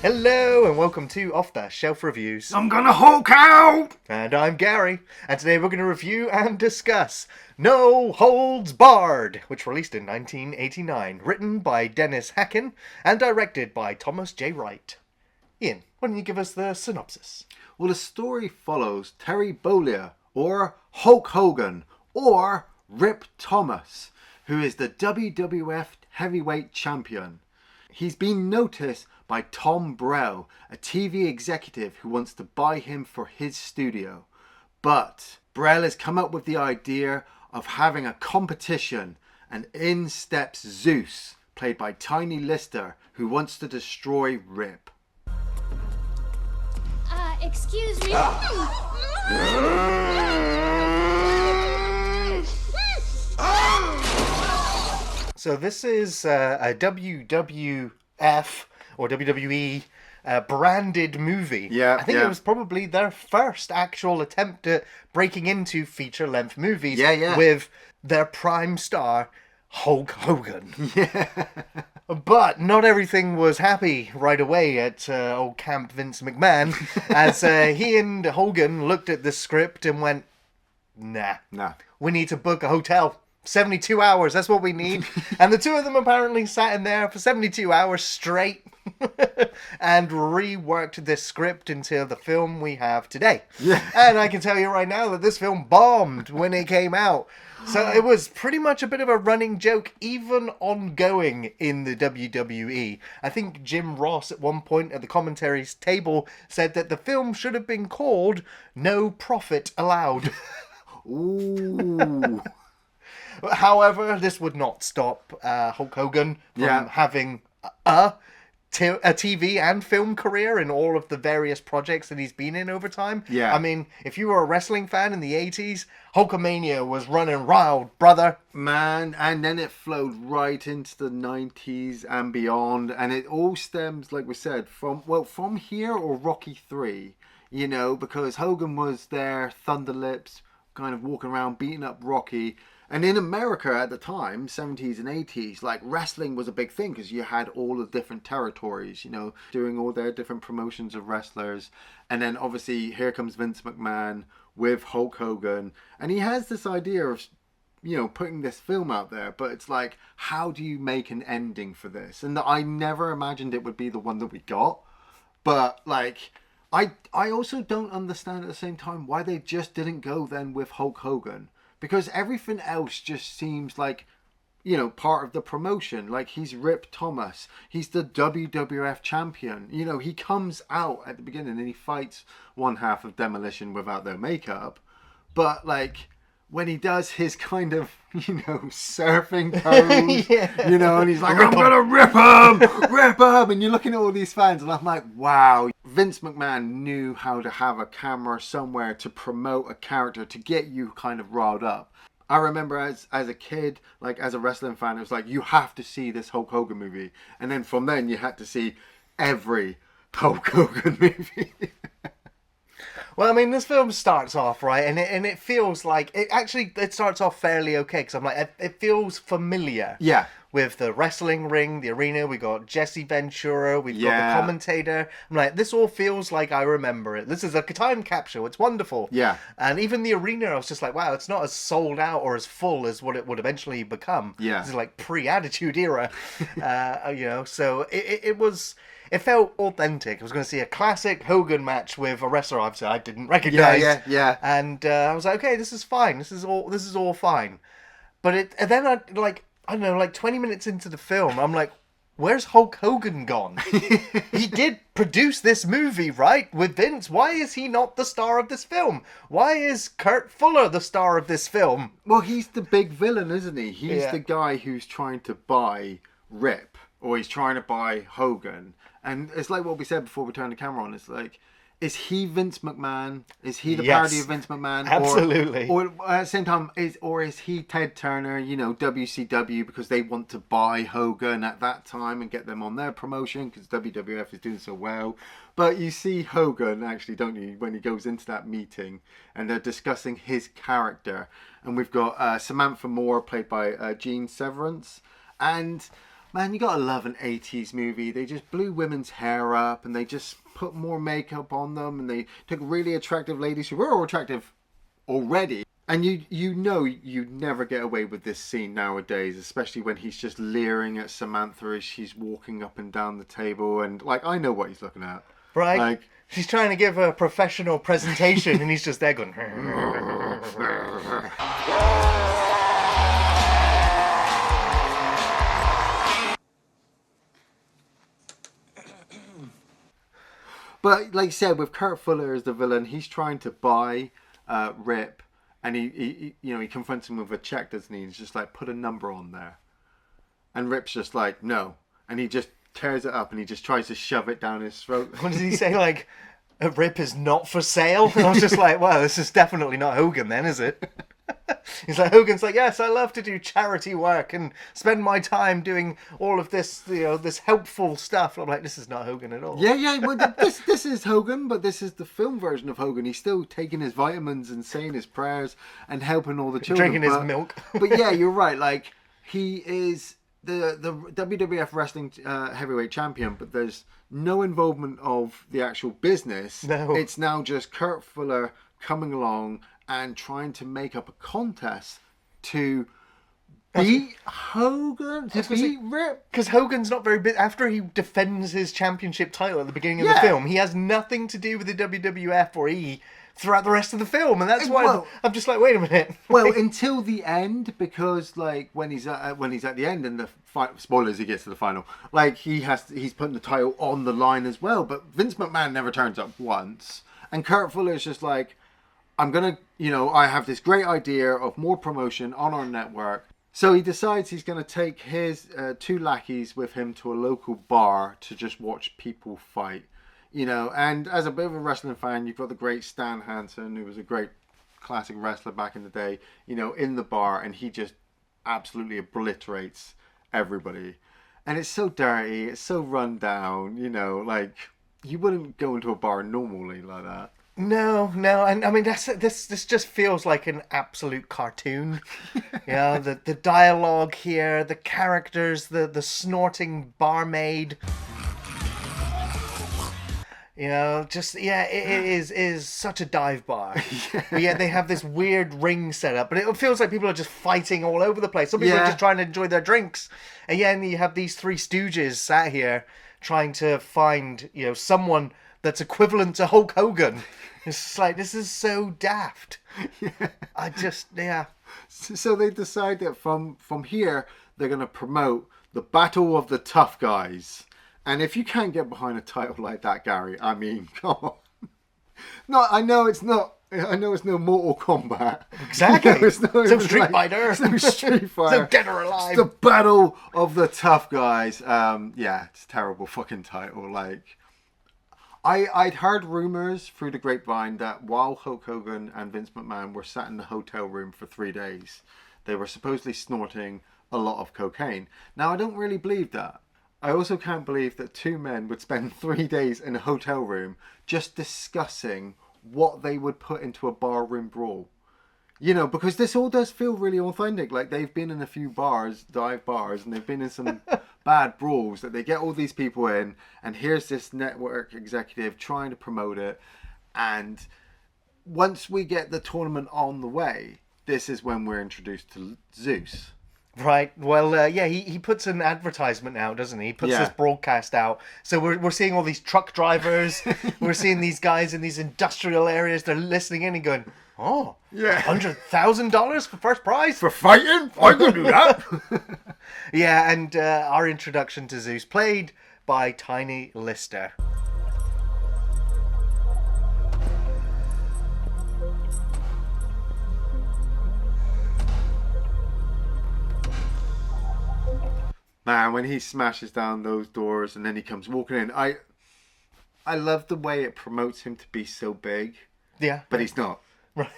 Hello and welcome to Off the Shelf Reviews. I'm gonna Hulk out! And I'm Gary, and today we're going to review and discuss No Holds Barred, which released in 1989, written by Dennis Hacken and directed by Thomas J. Wright. Ian, why don't you give us the synopsis? Well, the story follows Terry Bollea, or Hulk Hogan, or Rip Thomas, who is the WWF Heavyweight Champion. He's been noticed by Tom Brell, a TV executive who wants to buy him for his studio. But Brell has come up with the idea of having a competition, and in steps Zeus, played by Tiny Lister, who wants to destroy Rip. Excuse me. So this is a WWF or WWE branded movie. Yeah, I think yeah. it was probably their first actual attempt at breaking into feature-length movies with their prime star, Hulk Hogan. Yeah. But not everything was happy right away at old Camp Vince McMahon, as he and Hogan looked at the script and went, nah, we need to book a hotel. 72 hours, that's what we need. And the two of them apparently sat in there for 72 hours straight and reworked this script into the film we have today. Yeah. And I can tell you right now that this film bombed when it came out. So it was pretty much a bit of a running joke, even ongoing in the WWE. I think Jim Ross at one point at the commentaries table said that the film should have been called No Profit Allowed. Ooh. However, this would not stop Hulk Hogan from having a TV and film career in all of the various projects that he's been in over time. Yeah. I mean, if you were a wrestling fan in the 80s, Hulkamania was running wild, brother. Man, and then it flowed right into the 90s and beyond, and it all stems, like we said, from here or Rocky 3, you know, because Hogan was there, Thunder Lips, kind of walking around beating up Rocky. And in America at the time, 70s and 80s, like wrestling was a big thing because you had all the different territories, you know, doing all their different promotions of wrestlers. And then obviously here comes Vince McMahon with Hulk Hogan. And he has this idea of, you know, putting this film out there. But it's like, how do you make an ending for this? And I never imagined it would be the one that we got. But like, I also don't understand at the same time why they just didn't go then with Hulk Hogan. Because everything else just seems like, you know, part of the promotion. Like, he's Rip Thomas. He's the WWF champion. You know, he comes out at the beginning and he fights one half of Demolition without their makeup. But, like, when he does his kind of, you know, surfing pose, you know, and he's like, I'm going to rip him! And you're looking at all these fans and I'm like, wow. Vince McMahon knew how to have a camera somewhere to promote a character, to get you kind of riled up. I remember as a kid, like as a wrestling fan, it was like, you have to see this Hulk Hogan movie. And then from then you had to see every Hulk Hogan movie. Well, I mean, this film starts off, right, and it feels like, it starts off fairly okay, because I'm like, it feels familiar. Yeah. With the wrestling ring, the arena, we got Jesse Ventura, we've got the commentator. I'm like, this all feels like I remember it. This is a time capsule. It's wonderful. Yeah. And even the arena, I was just like, wow, it's not as sold out or as full as what it would eventually become. Yeah. This is like pre-Attitude Era. You know, so it felt authentic. I was going to see a classic Hogan match with a wrestler obviously I didn't recognize. Yeah. And I was like, okay, this is fine. This is all fine. But then I don't know, like 20 minutes into the film, I'm like, where's Hulk Hogan gone? He did produce this movie, right, with Vince. Why is he not the star of this film? Why is Kurt Fuller the star of this film? Well, he's the big villain, isn't he? He's the guy who's trying to buy Rip, or he's trying to buy Hogan. And it's like what we said before we turned the camera on. It's like, is he Vince McMahon? Is he the parody of Vince McMahon? Absolutely. Or at the same time, is he Ted Turner, you know, WCW, because they want to buy Hogan at that time and get them on their promotion because WWF is doing so well. But you see Hogan, actually, don't you, when he goes into that meeting and they're discussing his character. And we've got Samantha Moore, played by Jean Severance. And Man, you gotta love an 80s movie. They just blew women's hair up and they just put more makeup on them and they took really attractive ladies who were all attractive already. And you know you'd never get away with this scene nowadays, especially when he's just leering at Samantha as she's walking up and down the table. And, like, I know what he's looking at. Right. Like, she's trying to give a professional presentation and he's just there going... But like I said, with Kurt Fuller as the villain, he's trying to buy Rip, and he confronts him with a check, doesn't he? He's just like, put a number on there, and Rip's just like, no, and he just tears it up and he just tries to shove it down his throat. What does he say? Like, a Rip is not for sale? And I was just like, well, this is definitely not Hogan then, is it? He's like, Hogan's like, yes, I love to do charity work and spend my time doing all of this, this helpful stuff. I'm like, this is not Hogan at all. Yeah. Well, this is Hogan, but this is the film version of Hogan. He's still taking his vitamins and saying his prayers and helping all the children. Drinking his milk. But yeah, you're right. Like, he is the WWF Wrestling Heavyweight Champion, but there's no involvement of the actual business. No. It's now just Kurt Fuller coming along and trying to make up a contest to beat Hogan, to beat Rip. Because Hogan's not very big. After he defends his championship title at the beginning of the film, he has nothing to do with the WWF or E throughout the rest of the film. And that's why I'm just like, wait a minute. Well, until the end, because like when he's at the end and the fight, spoilers, he gets to the final, like he's putting the title on the line as well. But Vince McMahon never turns up once. And Kurt Fuller is just like, I'm going to, I have this great idea of more promotion on our network. So he decides he's going to take his two lackeys with him to a local bar to just watch people fight. And as a bit of a wrestling fan, you've got the great Stan Hansen, who was a great classic wrestler back in the day, in the bar, and he just absolutely obliterates everybody. And it's so dirty, it's so run down, like you wouldn't go into a bar normally like that. No, and I mean this just feels like an absolute cartoon. The dialogue here, the characters, the snorting barmaid. It is such a dive bar. But yet they have this weird ring set up, but it feels like people are just fighting all over the place. Some people are just trying to enjoy their drinks, and and you have these three stooges sat here trying to find someone that's equivalent to Hulk Hogan. It's just like, this is so daft. So they decide that from here, they're going to promote the Battle of the Tough Guys. And if you can't get behind a title like that, Gary, I mean, come on. No, I know it's no Mortal Kombat. Exactly. It's no Street Fighter. It's no Street Fighter. So Dead or Alive. It's the Battle of the Tough Guys. It's a terrible fucking title. Like, I'd heard rumours through the grapevine that while Hulk Hogan and Vince McMahon were sat in the hotel room for 3 days, they were supposedly snorting a lot of cocaine. Now, I don't really believe that. I also can't believe that two men would spend 3 days in a hotel room just discussing what they would put into a barroom brawl. Because this all does feel really authentic. Like, they've been in a few dive bars, and they've been in some bad brawls that they get all these people in, and here's this network executive trying to promote it. And once we get the tournament on the way, this is when we're introduced to Zeus. Right. Well, he puts an advertisement out, doesn't he? He puts this broadcast out. So we're seeing all these truck drivers. We're seeing these guys in these industrial areas. They're listening in and going, oh, yeah, $100,000 for first prize? For fighting? I can do that. And our introduction to Zeus, played by Tiny Lister. Man, when he smashes down those doors and then he comes walking in, I love the way it promotes him to be so big. Yeah. But he's not. Right.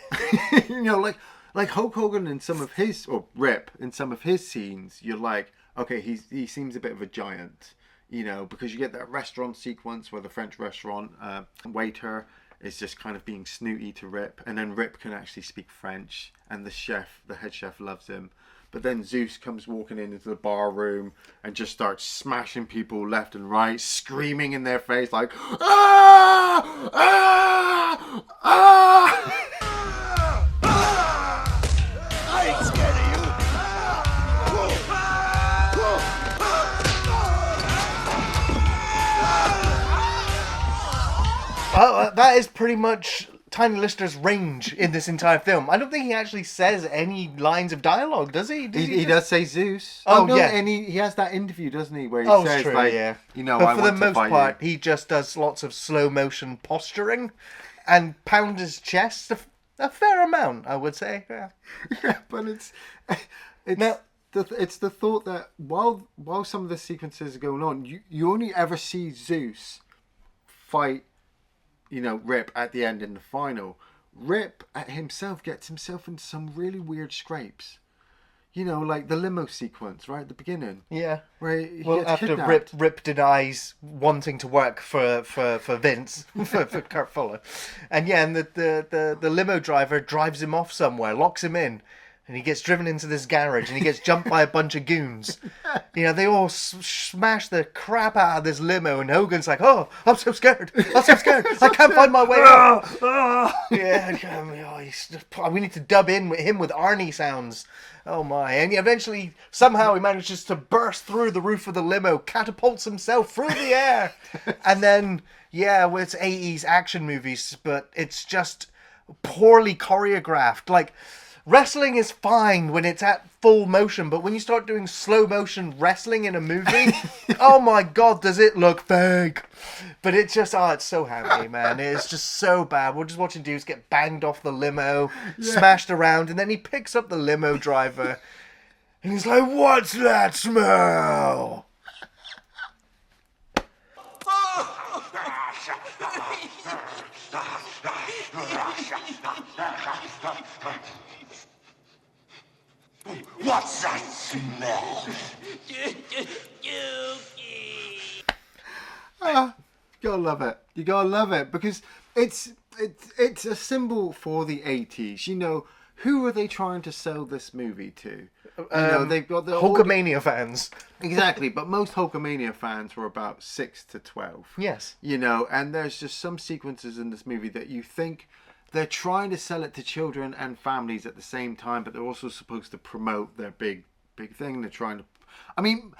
like Hulk Hogan in some of his, or Rip in some of his scenes, you're like, okay, he seems a bit of a giant, because you get that restaurant sequence where the French restaurant waiter is just kind of being snooty to Rip, and then Rip can actually speak French, and the head chef loves him. But then Zeus comes walking into the bar room and just starts smashing people left and right, screaming in their face like, ah! Ah! Ah! I ain't scared of you. Well, that is pretty much Tiny Lister's range in this entire film. I don't think he actually says any lines of dialogue, does he? He does say Zeus. Oh, no, yeah. and he has that interview, doesn't he, where he says, true, like, yeah. you know, but I for want the to most fight part, you. he just does lots of slow motion posturing and pound his chest a fair amount, I would say. Yeah, Yeah, but it's Now- it's the thought that while some of the sequences are going on, you only ever see Zeus fight, you know, Rip at the end in the final. Rip himself gets himself into some really weird scrapes. You know, like the limo sequence right at the beginning. yeah. Where he Well, gets after kidnapped. Rip denies wanting to work for Vince, for Kurt Fuller. And yeah, and the limo driver drives him off somewhere, locks him in, and he gets driven into this garage and he gets jumped by a bunch of goons. You know, they all smash the crap out of this limo and Hogan's like, oh, I'm so scared. I can't find my way out. Yeah, we need to dub in with him with Arnie sounds. Oh my. And eventually, somehow he manages to burst through the roof of the limo, catapults himself through the air. And then, yeah, well, it's 80s action movies, but it's just poorly choreographed. Like, wrestling is fine when it's at full motion, but when you start doing slow motion wrestling in a movie, oh my god, does it look fake? But it's just, it's so handy, man. It's just so bad. We're just watching dudes get banged off the limo, smashed around, and then he picks up the limo driver, and he's like, what's that smell? What's that smell? Gotta love it. You gotta love it because it's a symbol for the 80s. You know, who are they trying to sell this movie to? You know, they've got the Hulkamania fans. Exactly, but most Hulkamania fans were about 6 to 12. Yes. You know, and there's just some sequences in this movie that you think they're trying to sell it to children and families at the same time, but they're also supposed to promote their big thing. They're trying to... I mean,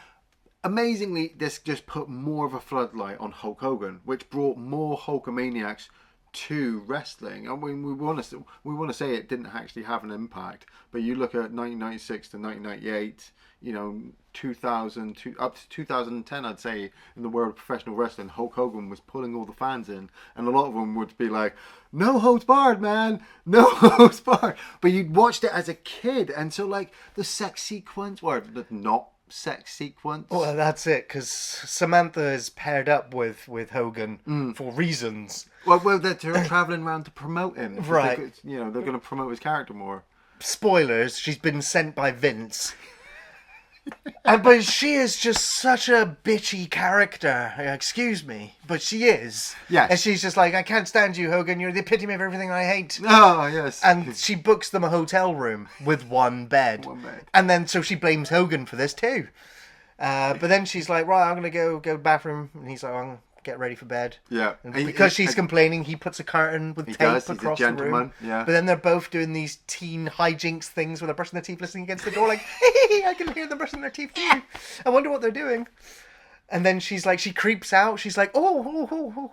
amazingly, this just put more of a floodlight on Hulk Hogan, which brought more Hulkamaniacs to wrestling. I mean, we want to say it didn't actually have an impact, but you look at 1996 to 1998, you know, 2000 up to 2010, I'd say, in the world of professional wrestling, Hulk Hogan was pulling all the fans in, and a lot of them would be like, no holds barred, man, no holds barred. But you'd watched it as a kid, and so like the sex sequence, or the not sex sequence. Well, that's it, because Samantha is paired up with Hogan for reasons. Well, they're traveling around to promote him. Right. You know, they're going to promote his character more. Spoilers, she's been sent by Vince. But she is just such a bitchy character. Excuse me, but she is. Yes. And she's just like, I can't stand you, Hogan. You're the epitome of everything I hate. Oh, yes. And she books them a hotel room with one bed. One bed. And then so she blames Hogan for this too. But then she's like, right, I'm going to go to the bathroom. And he's like, I'm going to get ready for bed. Yeah. And because she's complaining, he puts a curtain with tape does. He's a across the room. gentleman, yeah. But then they're both doing these teen hijinks things where they're brushing their teeth, listening against the door like, hey, I can hear them brushing their teeth too. I wonder what they're doing. And then she's like, she creeps out. She's like, oh,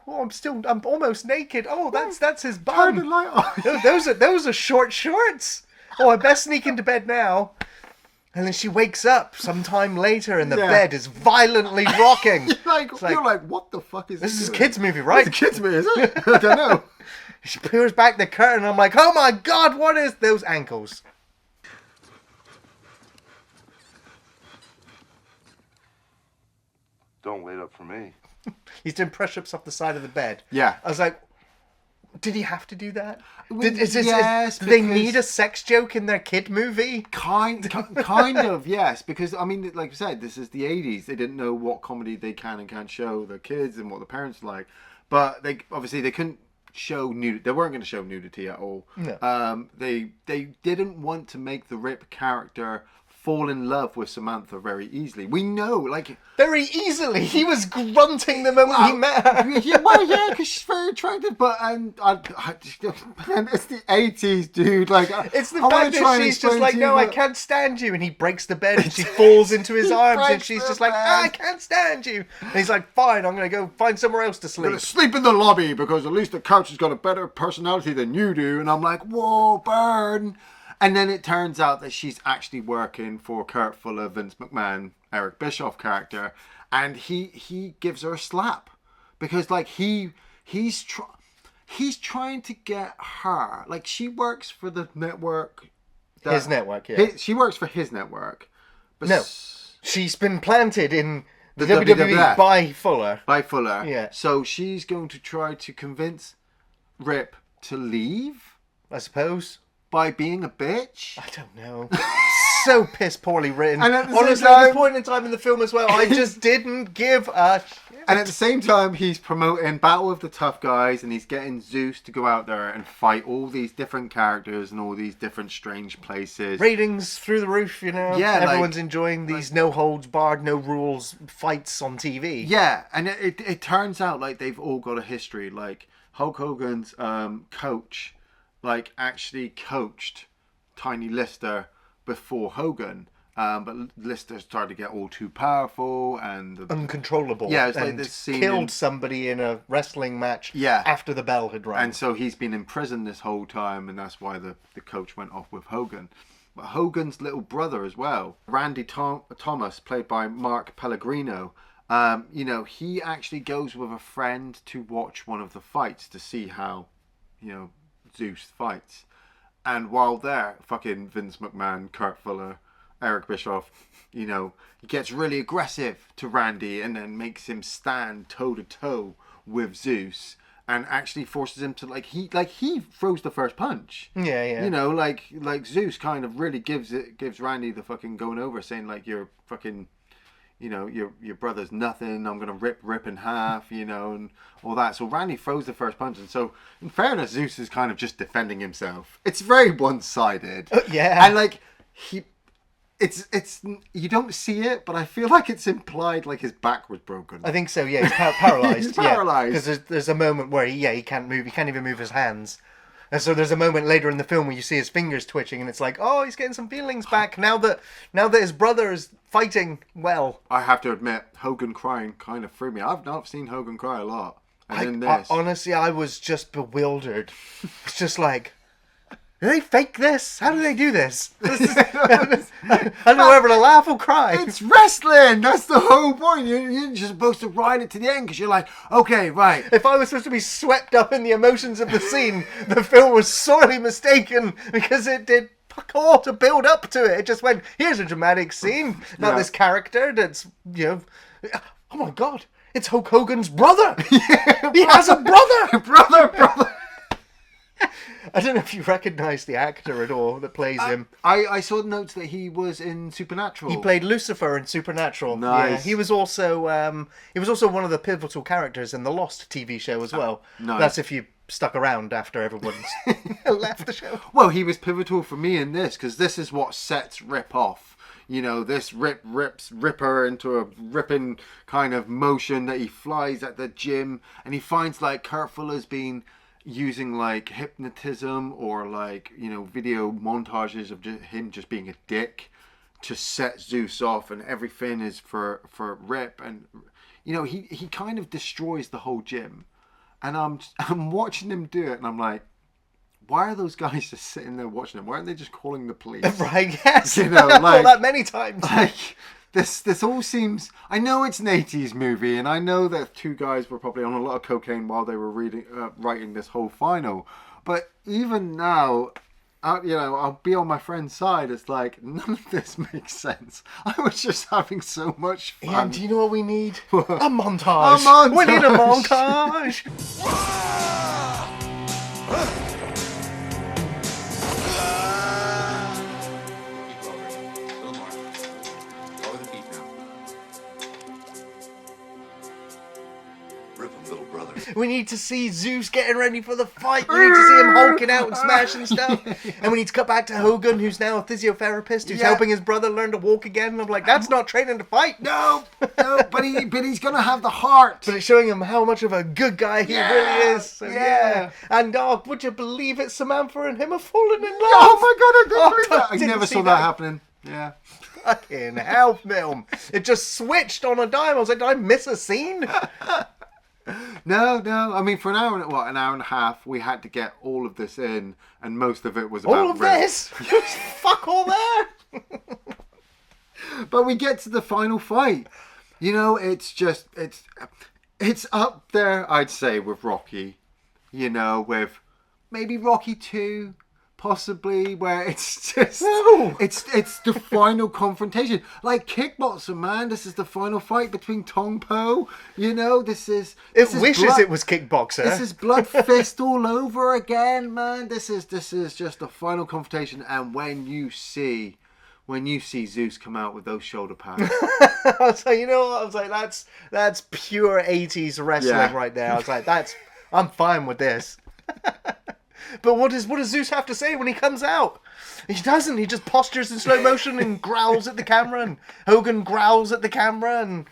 I'm almost naked. Oh, that's his bum. Turn the light on. Those are short shorts. Oh, I best sneak into bed now. And then she wakes up sometime later and the bed is violently rocking. You're like, what the fuck is this? This is a kid's movie, right? It's a kid's movie, is it? I don't know. She peels back the curtain. I'm like, oh my god, what is those ankles? Don't wait up for me. He's doing press-ups off the side of the bed. Yeah. I was like, did he have to do that? Yes, do they need a sex joke in their kid movie? Kind of, yes. Because, I mean, like I said, this is the 80s. They didn't know what comedy they can and can't show their kids and what the parents like. But they couldn't show nudity. They weren't going to show nudity at all. No. They didn't want to make the Rip character fall in love with Samantha very easily. We know, like... Very easily. He was grunting the moment he met her. Yeah, because she's very attractive, but and it's the 80s, dude. Like, it's the fact that she's just like, no, I can't stand you, and he breaks the bed, and she falls into his arms, and she's just like, I can't stand you. And he's like, fine, I'm going to go find somewhere else to sleep. I'm going to sleep in the lobby, because at least the couch has got a better personality than you do. And I'm like, whoa, burn. And then it turns out that she's actually working for Kurt Fuller, Vince McMahon, Eric Bischoff character, and he gives her a slap because like he's trying to get her, like, she works for the network. His network, yeah. She works for his network. But no, she's been planted in the WWE by Fuller. By Fuller, yeah. So she's going to try to convince Rip to leave, I suppose. By being a bitch? I don't know. So piss poorly written. And at honestly, at this point in time in the film as well, I just didn't give a shit. And at the same time, he's promoting Battle of the Tough Guys, and he's getting Zeus to go out there and fight all these different characters and all these different strange places. Ratings through the roof, you know? Yeah, everyone's enjoying these no holds barred, no rules fights on TV. Yeah, and it turns out like they've all got a history. Like Hulk Hogan's coach, like, actually coached Tiny Lister before Hogan, but Lister started to get all too powerful and uncontrollable. Yeah, it's like this scene killed somebody in a wrestling match. Yeah. After the bell had rung, and so he's been in prison this whole time, and that's why the coach went off with Hogan. But Hogan's little brother as well, Randy Thomas, played by Mark Pellegrino. You know, he actually goes with a friend to watch one of the fights to see how, you know, Zeus fights. And while there, fucking Vince McMahon, Kurt Fuller, Eric Bischoff, you know, he gets really aggressive to Randy and then makes him stand toe to toe with Zeus and actually forces him to he throws the first punch. Yeah. You know, like Zeus kind of really gives Randy the fucking going over, saying like, you're fucking, you know, your brother's nothing, I'm gonna rip in half, you know, and all that. So Randy throws the first punch, and so in fairness, Zeus is kind of just defending himself. It's very one-sided. Yeah. And like it's you don't see it, but I feel like it's implied like his back was broken. I think so, yeah, he's paralyzed. He's paralyzed. Because there's a moment where he can't move, he can't even move his hands. And so there's a moment later in the film where you see his fingers twitching, and it's like, oh, he's getting some feelings back now that his brother is fighting well. I have to admit, Hogan crying kind of threw me. I've not seen Hogan cry a lot. And in this, honestly, I was just bewildered. It's just like, do they fake this? How do they do this? I don't know whether to laugh or cry. It's wrestling. That's the whole point. You're just supposed to ride it to the end because you're like, okay, right. If I was supposed to be swept up in the emotions of the scene, the film was sorely mistaken because it did fuck all to build up to it. It just went, here's a dramatic scene. Now this character that's, you know, oh my God, it's Hulk Hogan's brother. He has a brother. brother. I don't know if you recognise the actor at all that plays him. I saw notes that he was in Supernatural. He played Lucifer in Supernatural. Nice. Yeah, he was also one of the pivotal characters in the Lost TV show as well. Nice. That's if you stuck around after everyone's left the show. Well, he was pivotal for me in this because this is what sets Rip off. You know, this rips Ripper into a ripping kind of motion that he flies at the gym, and he finds like Kurt Fuller's been using like hypnotism or like, you know, video montages of him just being a dick to set Zeus off, and everything is for Rip, and you know, he kind of destroys the whole gym, and I'm watching him do it, and I'm like, why are those guys just sitting there watching him? Why aren't they just calling the police? Right, yes. You know, like, well, that many times. Like, this all seems... I know it's an 80s movie, and I know that two guys were probably on a lot of cocaine while they were writing this whole final. But even now, you know, I'll be on my friend's side. It's like, none of this makes sense. I was just having so much fun. Iain, do you know what we need? What? A montage. A montage. We need a montage. We need to see Zeus getting ready for the fight. We need to see him hulking out and smashing stuff. And we need to cut back to Hogan, who's now a physiotherapist, who's helping his brother learn to walk again. And I'm like, that's not training to fight. No, but he's gonna have the heart. But it's showing him how much of a good guy he really is. So, And would you believe it? Samantha and him are falling in love. Oh my god, I didn't believe that. I never saw that happening. Yeah. Fucking hell, film. It just switched on a dime. I was like, did I miss a scene? No. I mean, for an hour and a half, we had to get all of this in, and most of it was about all of this. Fuck all there. But we get to the final fight. You know, it's up there, I'd say, with Rocky. You know, with maybe Rocky 2. Possibly, where it's just it's the final confrontation, like kickboxing, man. This is the final fight between Tong Po. You know, this is wishes it was kickboxer. This is blood fist all over again, man. This is just the final confrontation. And when you see Zeus come out with those shoulder pads, I was like, you know what? I was like, that's pure 80s wrestling right there. I was like, I'm fine with this. But what does Zeus have to say when he comes out? He doesn't. He just postures in slow motion and growls at the camera, and Hogan growls at the camera, and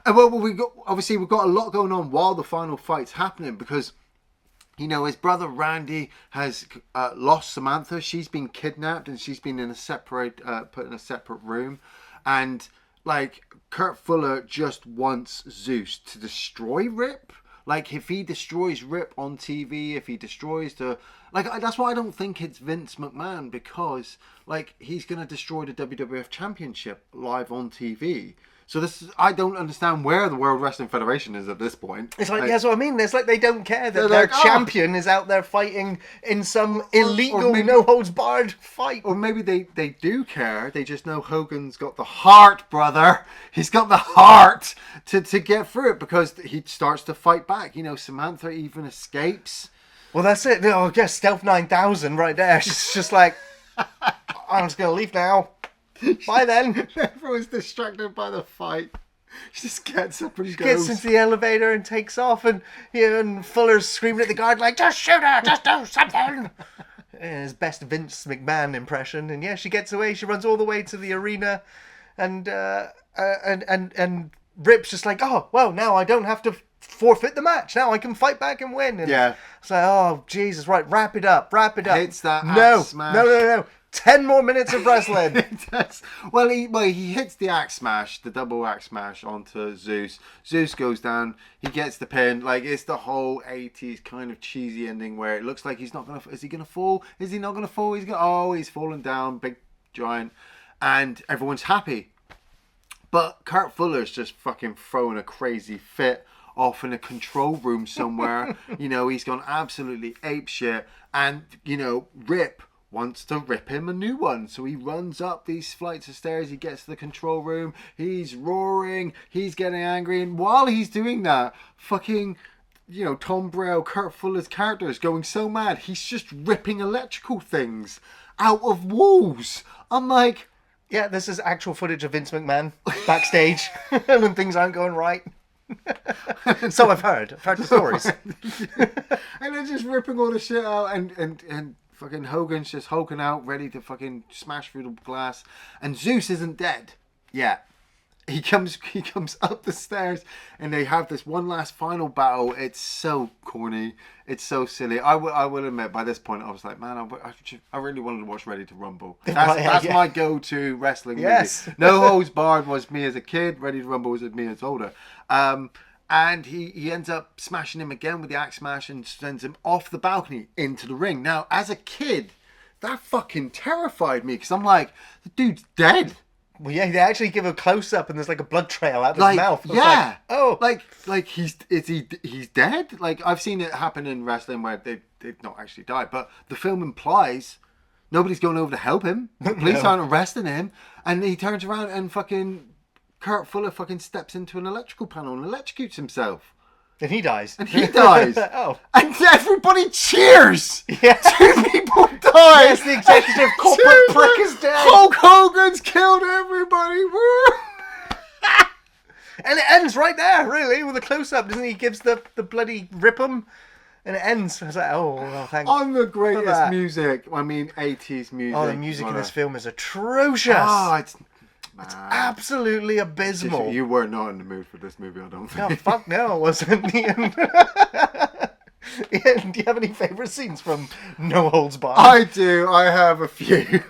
well, we've got a lot going on while the final fight's happening, because you know his brother Randy has lost Samantha. She's been kidnapped and she's been put in a separate room, and like Kurt Fuller just wants Zeus to destroy Rip. Like, if he destroys Rip on TV, if he destroys that's why I don't think it's Vince McMahon, because, like, he's going to destroy the WWF Championship live on TV. So I don't understand where the World Wrestling Federation is at this point. It's like that's what I mean. It's like they don't care that their champion is out there fighting in some illegal, no-holds-barred fight. Or maybe they do care. They just know Hogan's got the heart, brother. He's got the heart to get through it, because he starts to fight back. You know, Samantha even escapes. Well, that's it. I guess Stealth 9000 right there. She's just like, I'm just going to leave now. Bye then. Everyone's distracted by the fight. She just gets up and goes. Gets into the elevator and takes off, and Fuller's screaming at the guard like, "Just shoot her! Just do something!" His best Vince McMahon impression. And she gets away. She runs all the way to the arena, and Rip's just like, "Oh well, now I don't have to forfeit the match. Now I can fight back and win." And it's like, "Oh Jesus, right, wrap it up." Hits that axe smash. No. 10 more minutes of wrestling. Well, he hits the axe smash, the double axe smash onto Zeus. Zeus goes down. He gets the pin. Like, it's the whole 80s kind of cheesy ending where it looks like he's not gonna. Is he gonna fall? Is he not gonna fall? He's fallen down, big giant, and everyone's happy. But Kurt Fuller's just fucking throwing a crazy fit off in a control room somewhere. He's gone absolutely apeshit, and Rip wants to rip him a new one. So he runs up these flights of stairs. He gets to the control room. He's roaring. He's getting angry. And while he's doing that, fucking, Tom Brell, Kurt Fuller's character is going so mad. He's just ripping electrical things out of walls. I'm like... Yeah, this is actual footage of Vince McMahon backstage when things aren't going right. So I've heard. I've heard the stories. And they're just ripping all the shit out, and fucking Hogan's just hulking out, ready to fucking smash through the glass. And Zeus isn't dead yet. He comes up the stairs, and they have this one last final battle. It's so corny. It's so silly. I will admit, by this point, I was like, man, I really wanted to watch Ready to Rumble. That's my go-to wrestling movie. No Holds Barred was me as a kid. Ready to Rumble was me as older. And he ends up smashing him again with the axe smash and sends him off the balcony into the ring. Now, as a kid, that fucking terrified me, because I'm like, the dude's dead. Well, yeah, they actually give a close-up and there's like a blood trail out of his mouth. Yeah. Like, he's dead? Like, I've seen it happen in wrestling where they've not actually died, but the film implies nobody's going over to help him. The police aren't arresting him. And he turns around and fucking... Kurt Fuller fucking steps into an electrical panel and electrocutes himself. And he dies. And And everybody cheers! Yeah. 2 people die! Yes, the executive corporate prick is dead! Hulk Hogan's killed everybody! And it ends right there, really, with a close-up, doesn't he? He gives the bloody rip 'em, and it ends. I was like, oh, well, thank On the greatest that. music. I mean, 80s music. Oh, the music in this film is atrocious. Oh, it's absolutely abysmal. You were not in the mood for this movie, I don't think. No, fuck no, I wasn't. Ian. Ian, do you have any favourite scenes from No Holds Barred? I do. I have a few.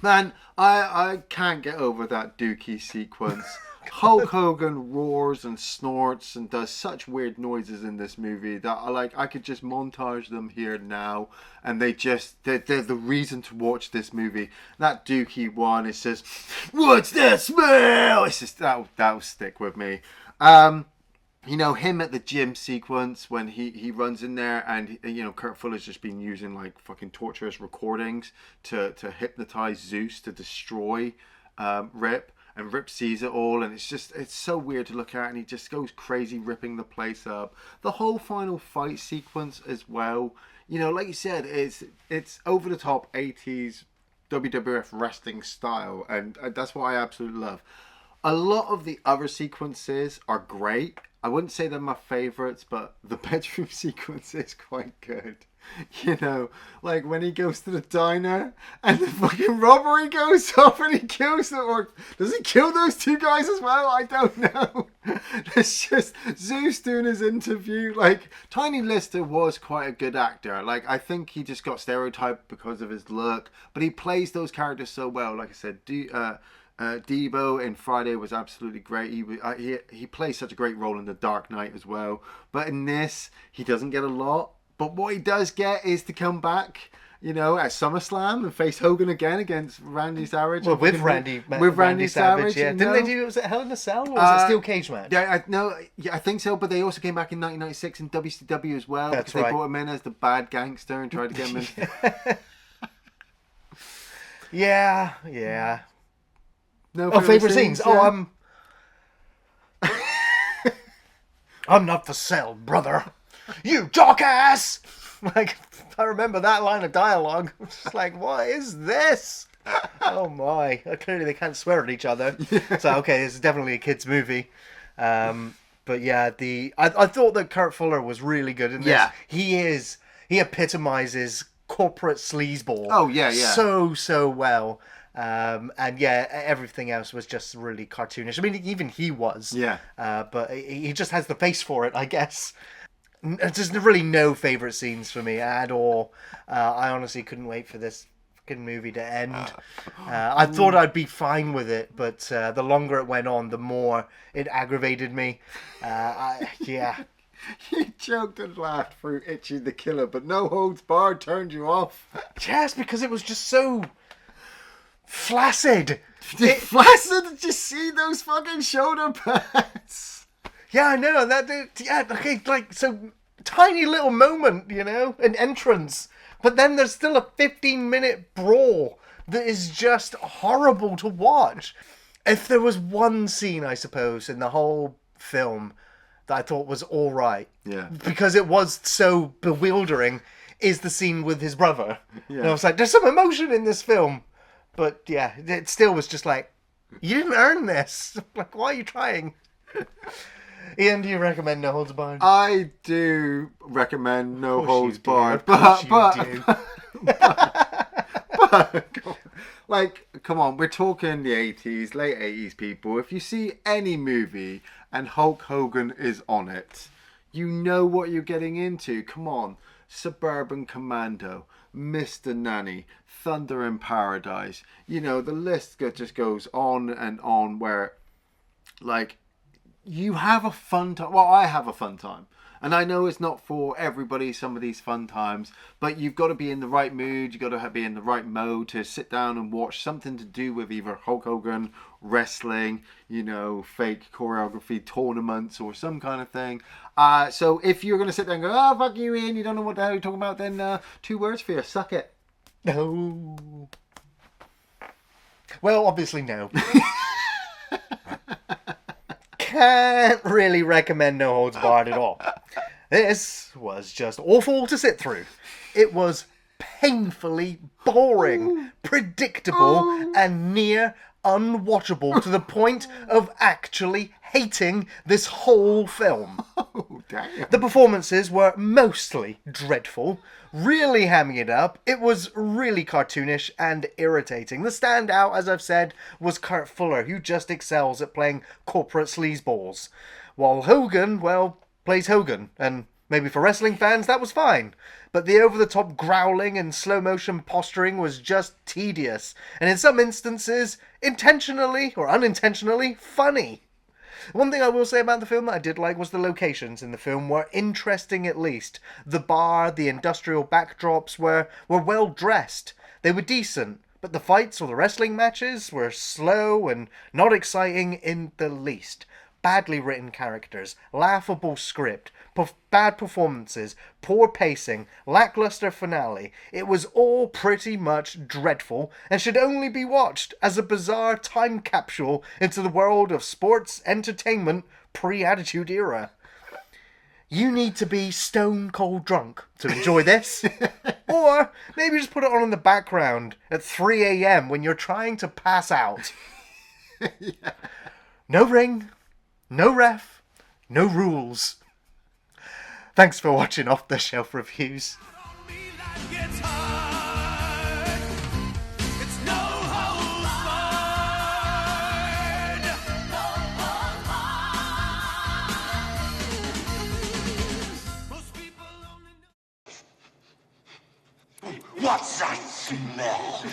Man, I can't get over that Dookie sequence. Hulk Hogan roars and snorts and does such weird noises in this movie that I could just montage them here now, and they're the reason to watch this movie. That Dookie one is just, what's that smell? It's just that'll stick with me. You know, him at the gym sequence when he runs in there and, you know, Kurt Fuller's just been using like fucking torturous recordings to hypnotize Zeus to destroy Rip. And Rip sees it all, and it's so weird to look at, and he just goes crazy ripping the place up. The whole final fight sequence as well, you know, like you said, it's over the top 80s WWF wrestling style, and that's what I absolutely love. A lot of the other sequences are great. I wouldn't say they're my favourites, but the bedroom sequence is quite good. You know, like when he goes to the diner and the fucking robbery goes off and he kills them, or does he kill those two guys as well? I don't know. It's just Zeus doing his interview. Like, Tiny Lister was quite a good actor. Like, I think he just got stereotyped because of his look, but he plays those characters so well. Like I said, Debo in Friday was absolutely great. He plays such a great role in The Dark Knight as well. But in this, he doesn't get a lot. But what he does get is to come back, you know, at SummerSlam and face Hogan again against Randy Savage. Well, with Randy Savage, yeah. Didn't they do, was it Hell in a Cell or was it a Steel Cage match? Yeah, I think so, but they also came back in 1996 in WCW as well. That's because right. They brought him in as the bad gangster and tried to get him in. Yeah. No favorite scenes. Yeah. I'm not for sale, brother. You jackass! Like, I remember that line of dialogue. It's just like, what is this? Oh my. Clearly they can't swear at each other. Yeah. So, okay, this is definitely a kid's movie. But yeah, I thought that Kurt Fuller was really good in this. Yeah. He epitomizes corporate sleazeball. Oh, yeah. So well. And yeah, everything else was just really cartoonish. I mean, even he was. Yeah. But he just has the face for it, I guess. There's really no favourite scenes for me at all. I honestly couldn't wait for this fucking movie to end. I thought I'd be fine with it, but the longer it went on, the more it aggravated me. Yeah. You joked and laughed through Itchy the Killer, but No Holds Barred turned you off. Yes, because it was just so flaccid. Flaccid? Did you see those fucking shoulder pads? Yeah, I know. Okay, like, so tiny little moment, you know, an entrance. But then there's still a 15-minute brawl that is just horrible to watch. If there was one scene, I suppose, in the whole film that I thought was all right, yeah, because it was so bewildering, is the scene with his brother. Yeah. And I was like, there's some emotion in this film. But yeah, it still was just like, you didn't earn this. Like, why are you trying? Ian, do you recommend No Holds Barred? I do recommend No Holds Barred, but like, come on, we're talking the 80s, late 80s, people. If you see any movie and Hulk Hogan is on it, you know what you're getting into. Come on, Suburban Commando, Mr. Nanny, Thunder in Paradise. You know, the list just goes on and on where, like, you have a fun time. Well, I have a fun time. And I know it's not for everybody, some of these fun times, but you've got to be in the right mood. You've got to be in the right mode to sit down and watch something to do with either Hulk Hogan, wrestling, you know, fake choreography tournaments or some kind of thing. So if you're going to sit there and go, oh, fuck you, Ian, you don't know what the hell you're talking about, then 2 words for you, suck it. No. Well, obviously no. Can't really recommend No Holds Barred at all. This was just awful to sit through. It was painfully boring, predictable, and near unwatchable to the point of actually hating this whole film. Oh, damn. The performances were mostly dreadful, really hamming it up. It was really cartoonish and irritating. The standout, as I've said, was Kurt Fuller, who just excels at playing corporate sleazeballs. While Hogan, well, plays Hogan, and maybe for wrestling fans that was fine. But the over-the-top growling and slow-motion posturing was just tedious, and in some instances, intentionally or unintentionally funny. One thing I will say about the film that I did like was the locations in the film were interesting at least. The bar, the industrial backdrops were well dressed. They were decent, but the fights or the wrestling matches were slow and not exciting in the least. Badly written characters, laughable script, bad performances, poor pacing, lackluster finale. It was all pretty much dreadful and should only be watched as a bizarre time capsule into the world of sports entertainment pre-Attitude Era. You need to be stone cold drunk to enjoy this. Or maybe just put it on in the background at 3 a.m. when you're trying to pass out. Yeah. No ring. No ref, no rules. Thanks for watching Off the Shelf Reviews. What's that smell?